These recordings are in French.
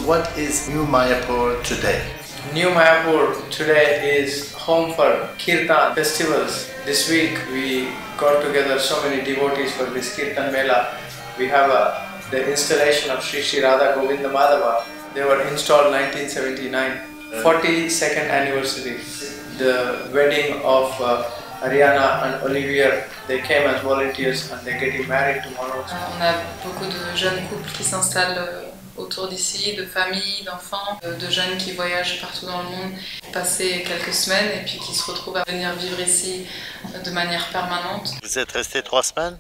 what is New Mayapur today? New Mayapur today is home for Kirtan festivals. This week we got together so many devotees for this Kirtan Mela. We have the installation of Sri Radha Govinda Madhava. They were installed 1979, 42nd anniversary. The wedding of Ariana and Olivier, they came as volunteers and they're getting married tomorrow. On a beaucoup de jeunes couples qui s'installent autour d'ici, de familles, d'enfants, de jeunes qui voyagent partout dans le monde, passer quelques semaines et puis qui se retrouvent à venir vivre ici de manière permanente. Vous êtes resté 3 semaines?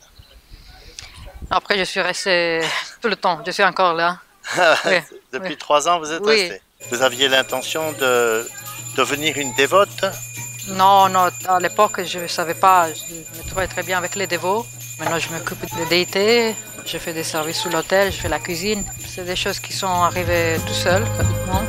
Après, je suis restée tout le temps, je suis encore là. Oui, Depuis oui. 3 ans, vous êtes resté? Vous aviez l'intention de devenir une dévote? Non, non, à l'époque, je ne savais pas, je me trouvais très bien avec les dévots. Maintenant, je m'occupe des déités, je fais des services sous l'hôtel, je fais la cuisine. C'est des choses qui sont arrivées tout seul, pratiquement.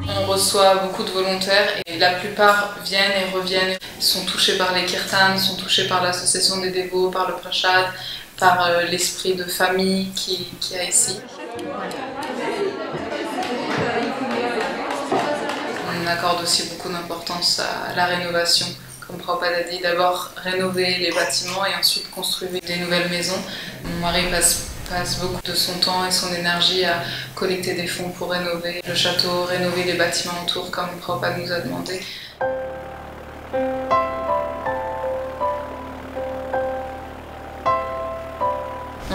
On reçoit beaucoup de volontaires et la plupart viennent et reviennent, sont touchés par les kirtans, sont touchés par l'association des dévots, par le prashad, par l'esprit de famille qu'il y a ici. On accorde aussi beaucoup d'importance à la rénovation. Comme Prabhupada a dit, d'abord rénover les bâtiments et ensuite construire des nouvelles maisons. Mon mari passe beaucoup de son temps et son énergie à collecter des fonds pour rénover le château, rénover les bâtiments autour comme Prabhupada nous a demandé.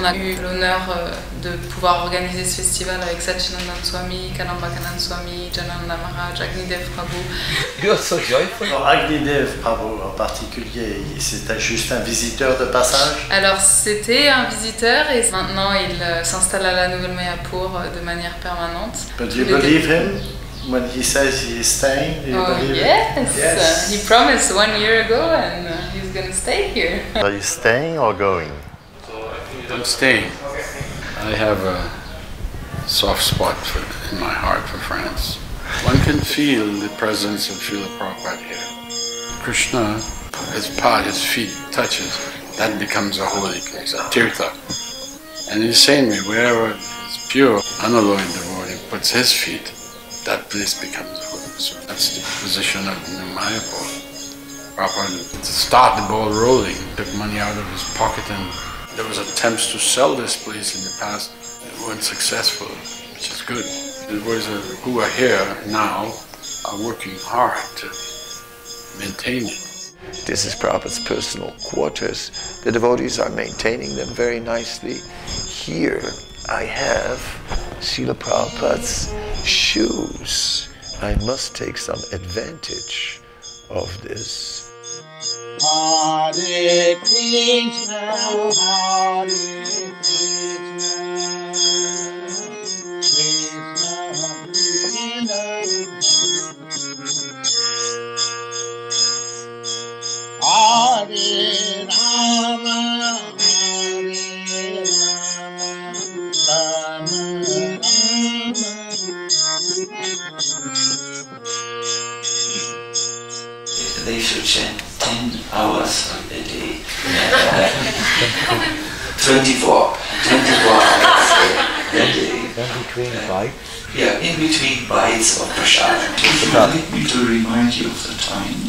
On a eu l'honneur de pouvoir organiser ce festival avec Satchidananda Swami, Kalambakanan Swami, Jananda Maharaj, Agnidev Prabhu. You're so joyful. Alors, Agnidev Prabhu en particulier, c'était juste un visiteur de passage? Alors c'était un visiteur et maintenant il s'installe à la Nouvelle Mayapur de manière permanente. But you believe him when he says he is staying? Do you believe yes. it? Yes. He promised 1 year ago and he's going to stay here. Are you staying or going? I'm staying. I have a soft spot in my heart for France. One can feel the presence of Srila Prabhupada here. Krishna, his feet touches, that becomes a holy place, a tirtha. And he's saying me, wherever it's pure, unalloyed devotee puts his feet, that place becomes a holy place. So that's the position of New Mayapur. Prabhupada, to start the ball rolling, took money out of his pocket and there was attempts to sell this place in the past. It weren't successful, which is good. The boys who are here now are working hard to maintain it. This is Prabhupada's personal quarters. The devotees are maintaining them very nicely. Here I have Srila Prabhupada's shoes. I must take some advantage of this. Hare Krishna, Hare Krishna, Krishna Krishna, Hare Rama, Hare Rama, They should chant 10 hours a day. 24 hours a day. In between bites? Yeah, in between bites of prashad. Would you like me to remind you of the time?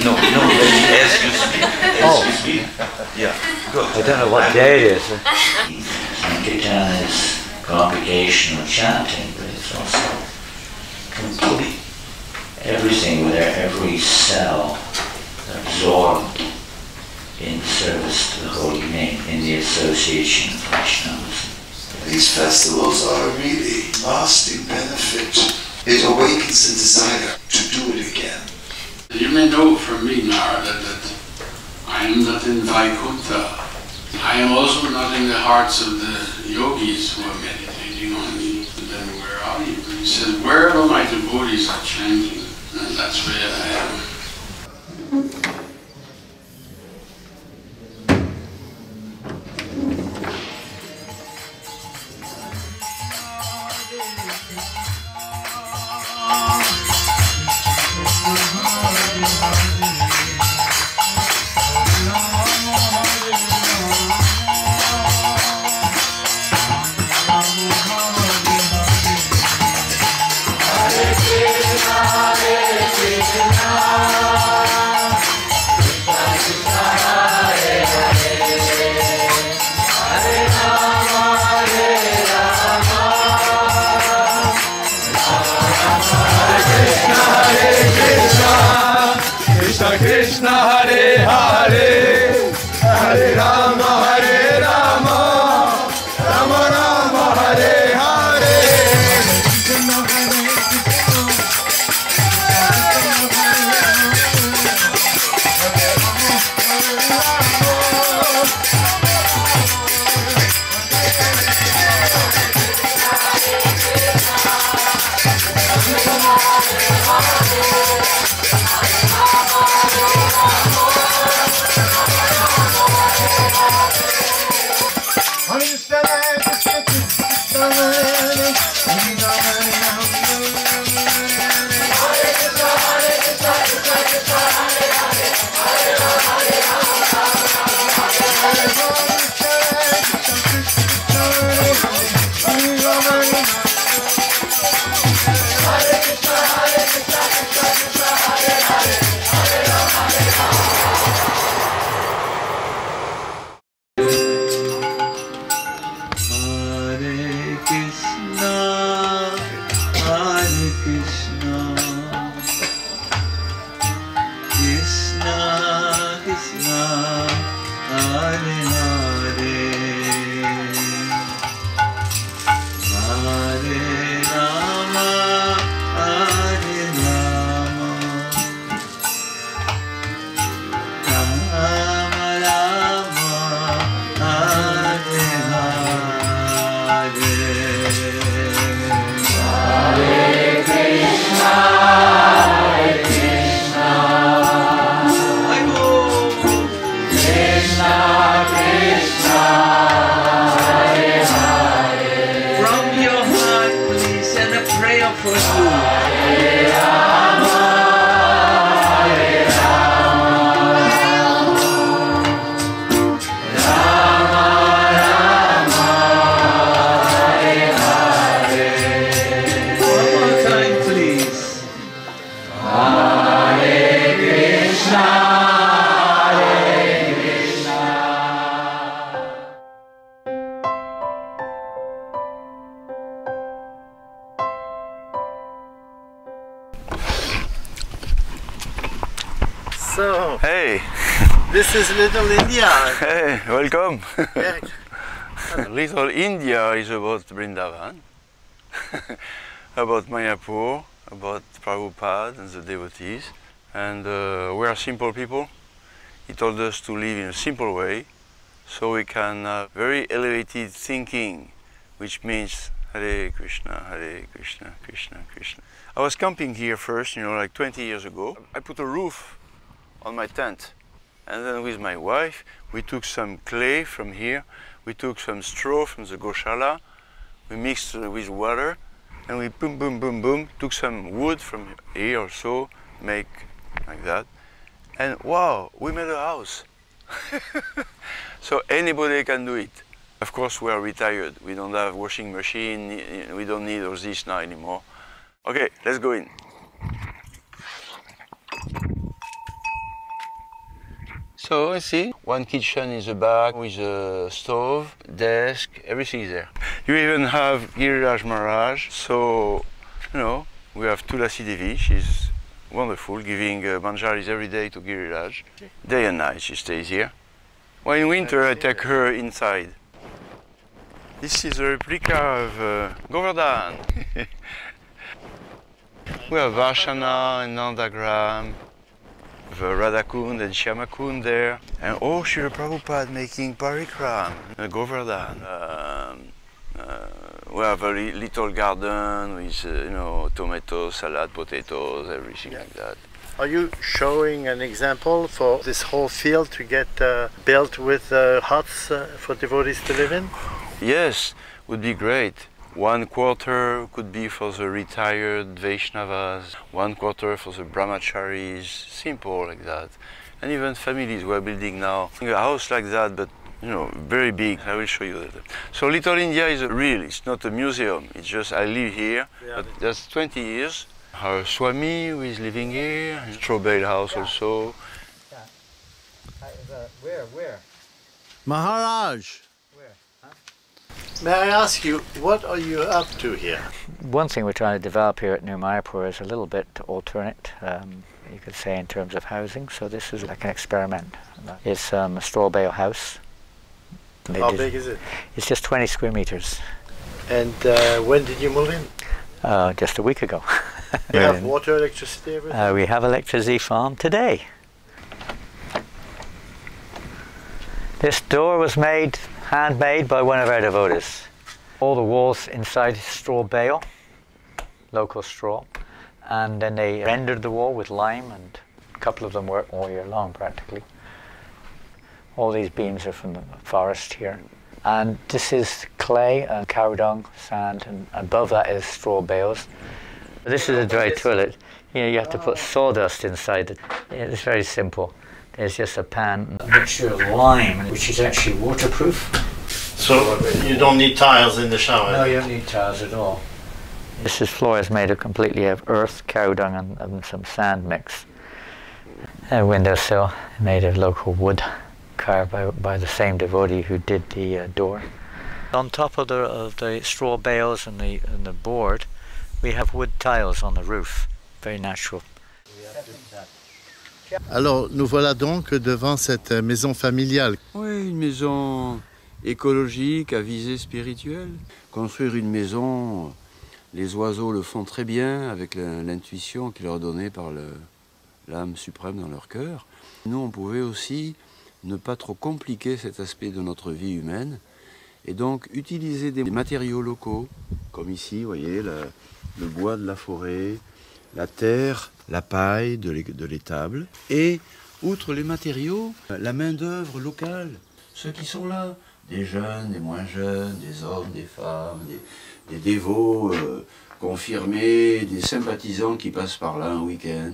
No, as you speak. As you speak. Yeah, good. I don't know what day it is. Kirtan is congregational chanting, but it's also complete. Everything there, every cell absorbed in service to the holy name, in the association of Krishna. These festivals are really lasting benefit. It awakens the desire to do it again. You may know from me, Narada, that I am not in Vaikuntha. I am also not in the hearts of the yogis who are meditating on me. Then where are you? And he says, wherever my devotees are chanting, and that's where I am. Hare So, Hey, this is Little India. hey, welcome. Yeah. Little India is about Vrindavan, about Mayapur, about Prabhupada and the devotees. And we are simple people. He told us to live in a simple way, so we can have very elevated thinking, which means Hare Krishna, Krishna, Krishna. I was camping here first, like 20 years ago. I put a roof on my tent, and then with my wife we took some clay from here, we took some straw from the goshala, we mixed with water, and we boom, took some wood from here also, make like that, and wow, we made a house. So anybody can do it. Of course we are retired, we don't have washing machine, we don't need all this now anymore. Okay, let's go in. So you see, one kitchen in the back with a stove, desk, everything is there. You even have Giriraj Maharaj, so we have Tulasi Devi, she's wonderful, giving manjaris every day to Giriraj. Day and night she stays here. Well, in winter I take her inside. This is a replica of Govardhan. We have Varshana and Nandagram, Radha-Kund and Shyama-Kund there, and Srila Prabhupada making parikram, Govardhan. We have a little garden with tomatoes, salad, potatoes, everything like that. Are you showing an example for this whole field to get built with huts for devotees to live in? Yes, would be great. 1/4 could be for the retired Vaishnavas, 1/4 for the brahmacharis, simple like that. And even families we are building now a house like that, but very big. I will show you that. So Little India is it's not a museum, it's just I live here, but that's 20 years. Our Swami who is living here, straw bale house also. Where? Maharaj! May I ask you, what are you up to here? One thing we're trying to develop here at New Mayapur is a little bit alternate. you could say, in terms of housing. So this is like an experiment. It's a straw bale house. How big is it? It's just 20 square meters. And when did you move in? Just a week ago. You have water, electricity, everything? We have electricity from today. This door was handmade by one of our devotees. All the walls inside straw bale, local straw, and then they rendered the wall with lime, and a couple of them work all year long practically. All these beams are from the forest here. And this is clay and cow dung, sand, and above that is straw bales. This is a dry toilet. You have to put sawdust inside it. It's very simple. There's just a pan, a mixture of lime, which is actually waterproof. So you don't need tiles in the shower? No, you don't need tiles at all. This floor is made completely of earth, cow dung, and some sand mix. A windowsill made of local wood, carved by the same devotee who did the door. On top of the straw bales and the board, we have wood tiles on the roof. Very natural. Alors, nous voilà donc devant cette maison familiale. Oui, une maison écologique à visée spirituelle. Construire une maison, les oiseaux le font très bien avec l'intuition qui leur est donnée par l'âme suprême dans leur cœur. Nous, on pouvait aussi ne pas trop compliquer cet aspect de notre vie humaine et donc utiliser des matériaux locaux, comme ici, vous voyez, le bois de la forêt, la terre, la paille de l'étable, et outre les matériaux, la main-d'œuvre locale, ceux qui sont là, des jeunes, des moins jeunes, des hommes, des femmes, des dévots confirmés, des sympathisants qui passent par là un week-end.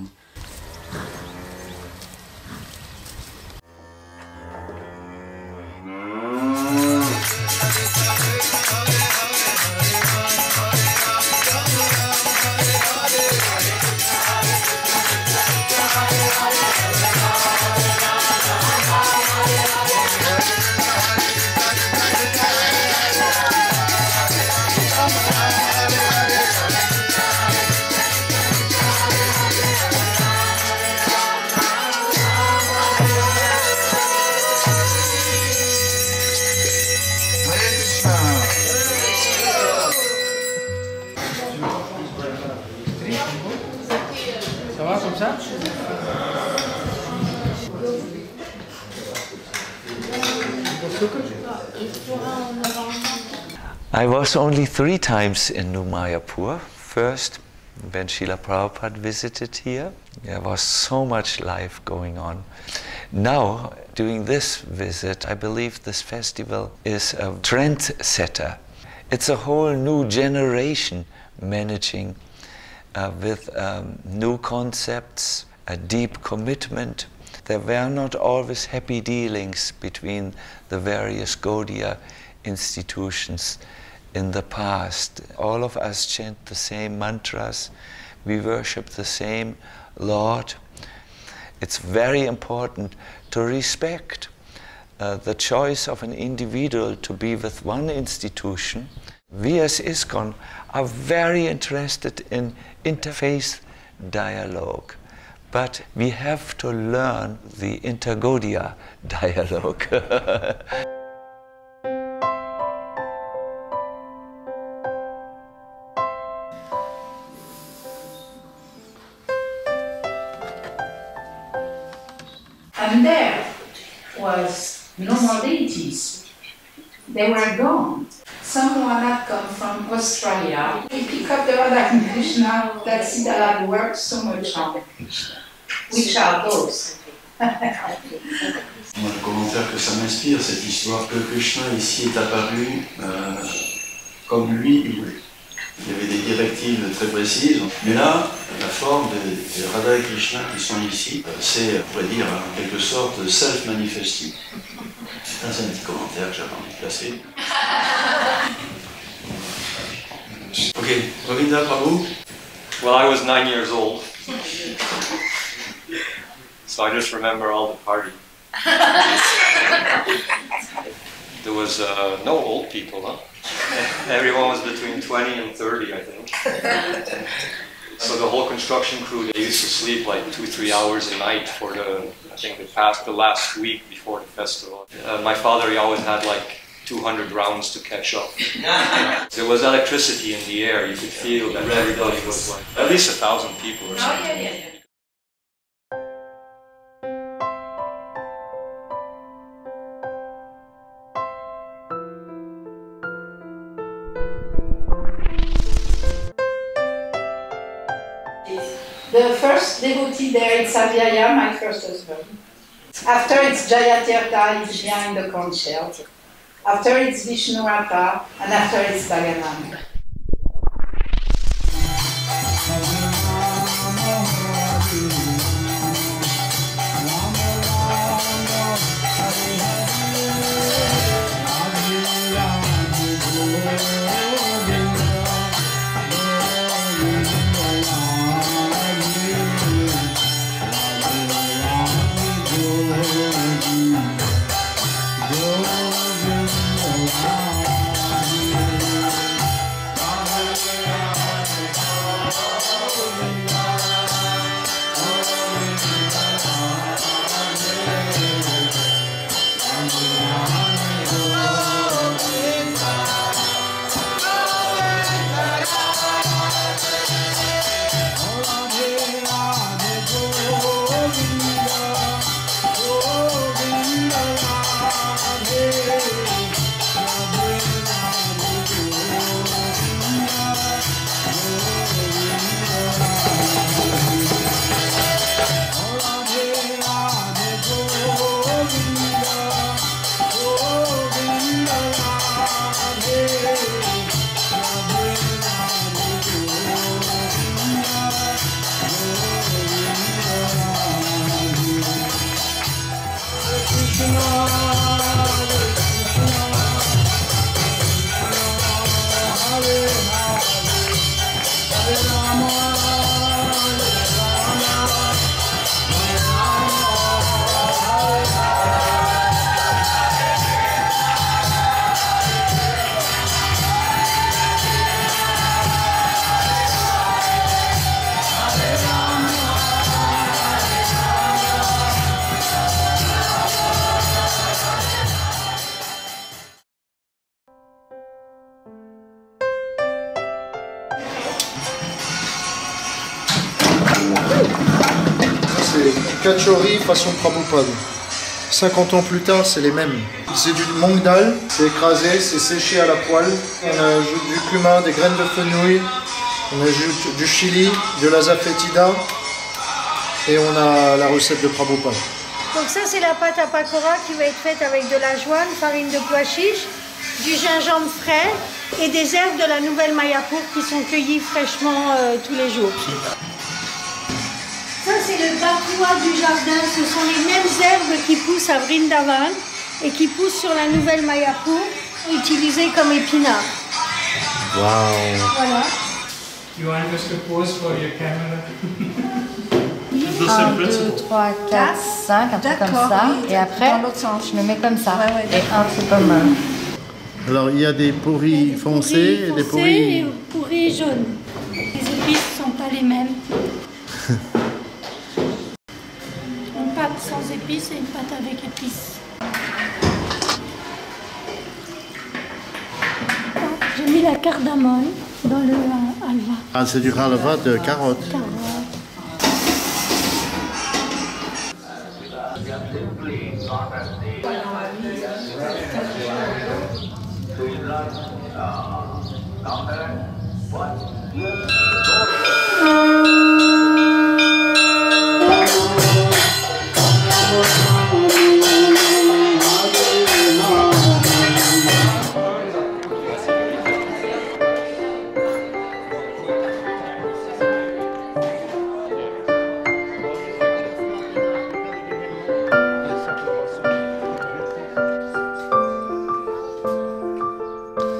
Ça va comme ça? I was only 3 times in New Mayapur. First, when Srila Prabhupada visited here, there was so much life going on. Now, doing this visit, I believe this festival is a trendsetter. It's a whole new generation managing with new concepts, a deep commitment. There were not always happy dealings between the various Gaudiya institutions in the past. All of us chant the same mantras, we worship the same Lord. It's very important to respect the choice of an individual to be with one institution. We as ISKCON are very interested in interfaith dialogue, but we have to learn the inter-Gaudiya dialogue. And there was no more deities. They were gone. Someone had come from Australia. He picked up the Radha-Krsna that Sita had worked so much on. Which are those? Moi, le commentaire que ça m'inspire, cette histoire que Krishna ici est apparu comme lui il voulait. Il y avait des directives très précises, mais là, la forme des Radha et Krishna qui sont ici, c'est, on pourrait dire, en quelque sorte, self-manifesting. C'est un petit commentaire que j'avais envie de placer. Ok, Govinda, Prabhu. Well, I was 9 years old, so I just remember all the party. There was no old people, huh? Everyone was between 20 and 30, I think. So the whole construction crew, they used to sleep like 2-3 hours a night for the last week before the festival. My father, he always had like 200 rounds to catch up. There was electricity in the air. You could feel that everybody was like at least 1,000 people or something. The first devotee there is Savyaya, my first husband. After it's Jayatirtha, it's behind the corn shell. After it's Vishnuratha, and after it's Daganam. C'est kachori façon Prabhupada. 50 ans plus tard, c'est les mêmes. C'est du monk dal, c'est écrasé, c'est séché à la poêle. On ajoute du cumin, des graines de fenouil, on ajoute du chili, de la zafetida et on a la recette de Prabhupada. Donc ça c'est la pâte à pakora qui va être faite avec de la joine, farine de pois chiche, du gingembre frais et des herbes de la Nouvelle Mayapur qui sont cueillies fraîchement tous les jours. Ça c'est le batoua du jardin, ce sont les mêmes herbes qui poussent à Vrindavan et qui poussent sur la Nouvelle Mayapur, utilisées comme épinards. Wow. Voilà. You want us to pose for your camera? 1, 2, 3, 4, 5, un truc comme ça. Et après, je me mets comme ça. Et un truc comme... Alors il y a des pourris foncés et des pourris... et pourris jaunes. Les épices ne sont pas les mêmes. Une pâte sans épices et une pâte avec épices. J'ai mis la cardamome dans le halva. Ah, c'est du halva de carottes.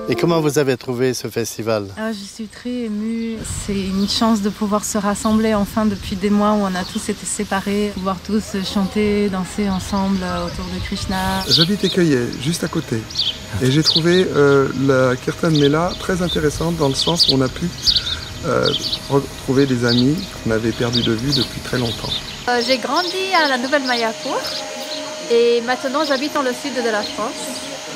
Et comment vous avez trouvé ce festival? Je suis très émue. C'est une chance de pouvoir se rassembler enfin depuis des mois où on a tous été séparés, pouvoir tous chanter, danser ensemble autour de Krishna. J'habite Écueillet, juste à côté. Et j'ai trouvé la Kirtan Méla très intéressante dans le sens où on a pu retrouver des amis qu'on avait perdus de vue depuis très longtemps. J'ai grandi à la Nouvelle Mayapur et maintenant j'habite dans le sud de la France,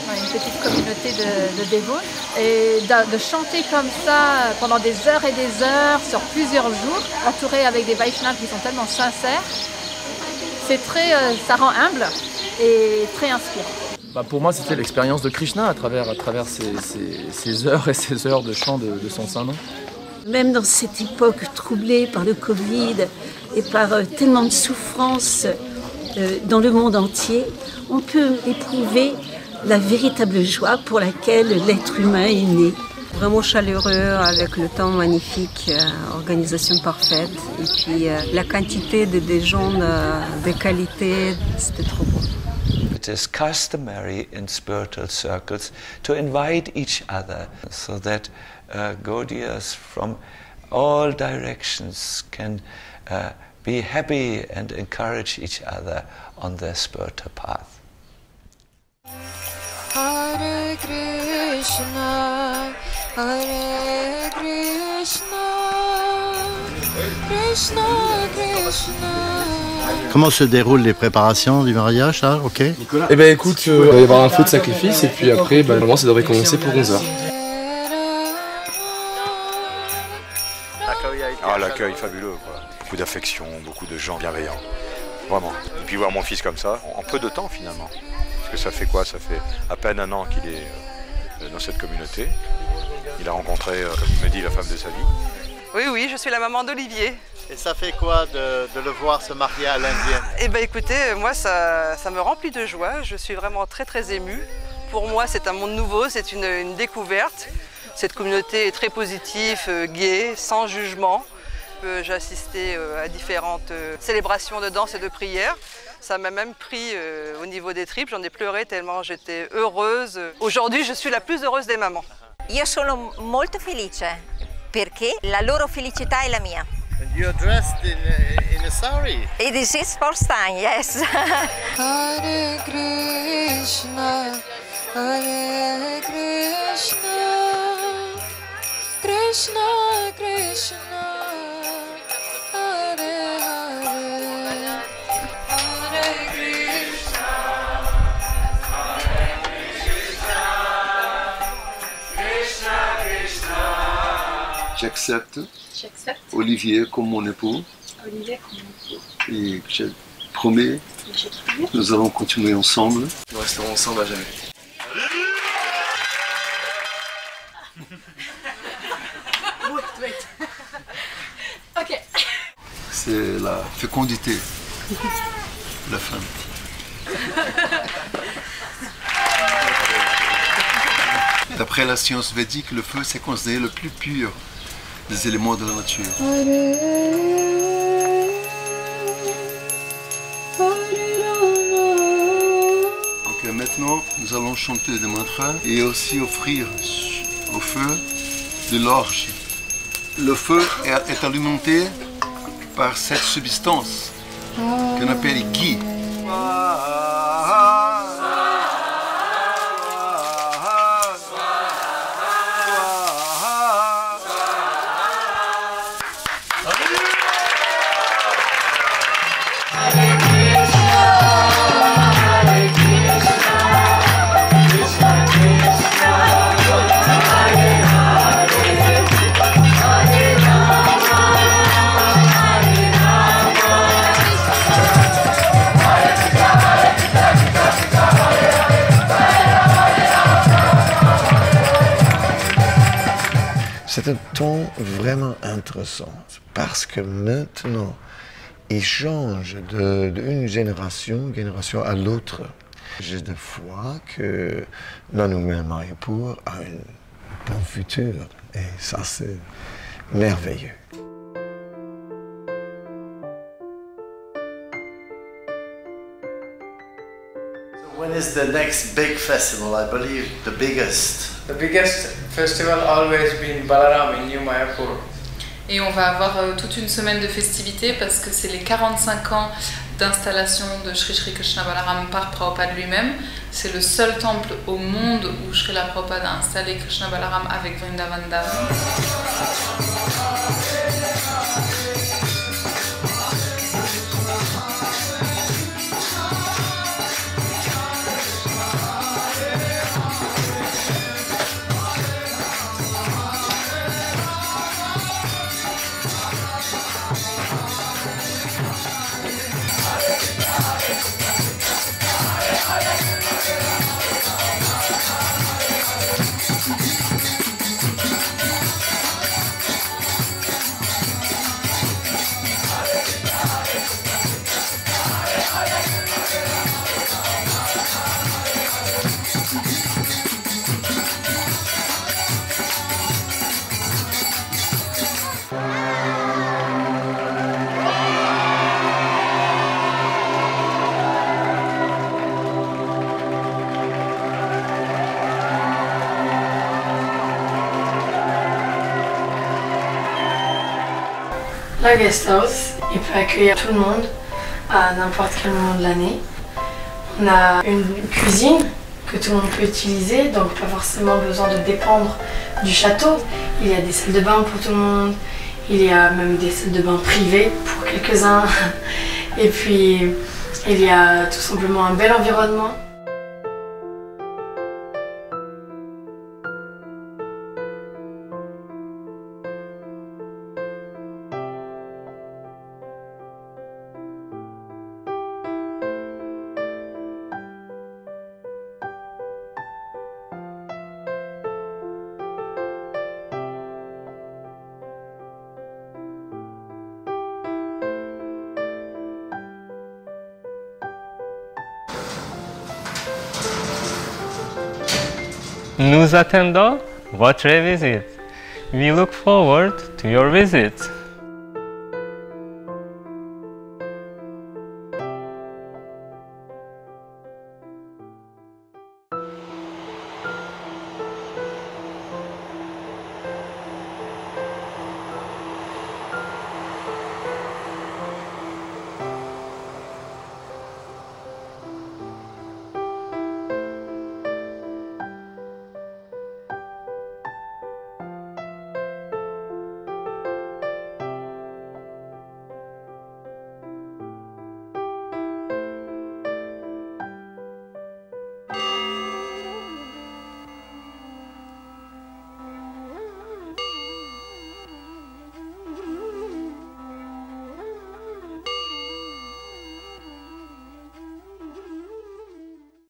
dans une petite communauté de dévots. Et de chanter comme ça pendant des heures et des heures sur plusieurs jours, entouré avec des Vaishnavas qui sont tellement sincères, ça rend humble et très inspirant. Pour moi, c'était l'expérience de Krishna à travers ces heures et ces heures de chant de son saint nom. Même dans cette époque troublée par le Covid et par tellement de souffrances dans le monde entier, on peut éprouver la véritable joie pour laquelle l'être humain est né. Vraiment chaleureux, avec le temps magnifique, organisation parfaite, et puis la quantité de gens de qualité, c'était trop beau. It is customary in spiritual circles to invite each other so that Gaudias from all directions can be happy and encourage each other on their spiritual path. Hare Krishna, Hare Krishna, Krishna Krishna. Comment se déroulent les préparations du mariage, là, ok? Eh ben écoute, il va y avoir un feu de sacrifice et puis après, normalement ça devrait commencer pour 11 h. Ah, l'accueil fabuleux, quoi. Beaucoup d'affection, beaucoup de gens bienveillants, vraiment. Et puis voir mon fils comme ça, en peu de temps finalement. Parce que ça fait quoi? Ça fait à peine un an qu'il est dans cette communauté. Il a rencontré, comme il me dit, la femme de sa vie. Oui, je suis la maman d'Olivier. Et ça fait quoi de le voir se marier à l'indienne? Eh bien écoutez, moi ça me remplit de joie, je suis vraiment très émue. Pour moi c'est un monde nouveau, c'est une découverte. Cette communauté est très positive, gaie, sans jugement. J'ai assisté à différentes célébrations de danse et de prière. Ça m'a même pris au niveau des tripes, j'en ai pleuré tellement j'étais heureuse. Aujourd'hui je suis la plus heureuse des mamans. Io sono molto felice perché la loro felicità è la mia. And you're dressed in a sari. It is his first time, yes. Hare Krishna, Hare Krishna, Krishna Krishna, Hare Hare, Hare Krishna, Hare Krishna, Krishna Krishna. J'accepte Olivier comme mon époux. Et je promets, nous allons continuer ensemble. Nous resterons ensemble à jamais. Ok. C'est la fécondité de la femme. D'après la science védique, le feu c'est considéré le plus pur des éléments de la nature. Donc maintenant, nous allons chanter des mantras et aussi offrir au feu de l'orge. Le feu est alimenté par cette substance qu'on appelle ghee. C'est un temps vraiment intéressant parce que maintenant, il change d'une génération à l'autre. J'ai de foi que la Nouvelle Mayapur a un bon futur et ça c'est merveilleux. When is the next big festival? I believe the biggest. The biggest festival always been Balaram in New Mayapur. Et on va avoir toute une semaine de festivités parce que c'est les 45 ans d'installation de Sri Krishna Balaram par Prabhupada lui-même. C'est le seul temple au monde où Srila Prabhupada a installé Krishna Balaram avec Vrindavan Dharam. La guest house, il peut accueillir tout le monde à n'importe quel moment de l'année. On a une cuisine que tout le monde peut utiliser, donc pas forcément besoin de dépendre du château. Il y a des salles de bain pour tout le monde, il y a même des salles de bain privées pour quelques-uns. Et puis il y a tout simplement un bel environnement. Nous attendons votre visite. We look forward to your visit.